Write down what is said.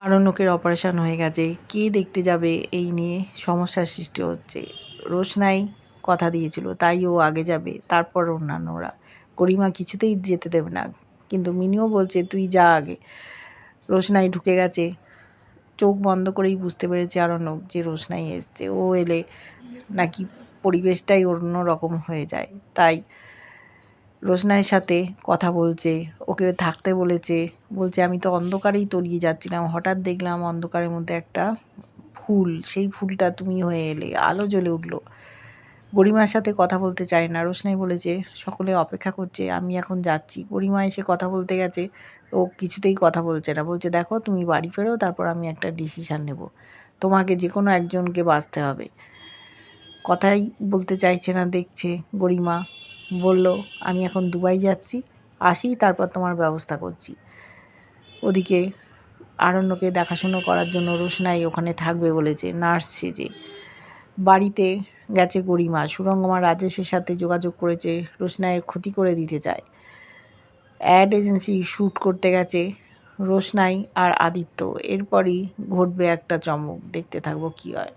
আরণ্যকের operation হয়ে গেছে, কে দেখতে যাবে এই নিয়ে সমস্যার সৃষ্টি হচ্ছে। রোশনাই কথা দিয়েছিল, তাই ও আগে যাবে, তারপর অন্যান্যরা। গরিমা কিছুতেই যেতে দেবে না, কিন্তু মিনিও বলছে তুই যা আগে। রোশনাই ঢুকে গেছে। চোখ বন্ধ করেই বুঝতে পেরেছে আরণ্যক যে রোশনাই এসছে। ও এলে নাকি পরিবেশটাই অন্য রকম হয়ে যায়। তাই রোশনাইয়ের সাথে কথা বলছে, ওকে থাকতে বলেছে। বলছে আমি তো অন্ধকারেই তলিয়ে যাচ্ছিলাম, হঠাৎ দেখলাম অন্ধকারের মধ্যে একটা ফুল, সেই ফুলটা তুমি হয়ে এলে, আলো জ্বলে উঠল। গরিমার সাথে কথা বলতে চায় না। রোশনাই বলেছে সকলে অপেক্ষা করছে, আমি এখন যাচ্ছি। গরিমা এসে কথা বলতে গেছে, ও কিছুতেই কথা বলছে না। বলছে দেখো তুমি বাড়ি ফেরো, তারপর আমি একটা ডিসিশান নেব, তোমাকে যে কোনো একজনকে বাঁচতে হবে। কথাই বলতে চাইছে না দেখছে। গরিমা বলল আমি এখন দুবাই যাচ্ছি, আসি তারপর তোমার ব্যবস্থা করছি। ওদিকে আরণ্যকে দেখাশুনো করার জন্য রোশনাই ওখানে থাকবে বলেছে, নার্স সেজে। বাড়িতে গেছে গরিমা। সুরঙ্গমা রাজেশের সাথে যোগাযোগ করেছে, রোশনাইয়ের ক্ষতি করে দিতে চায়। অ্যাড এজেন্সি শ্যুট করতে গেছে রোশনাই আর আদিত্য। এরপরই ঘটবে একটা চমক, দেখতে থাকবো কী হয়।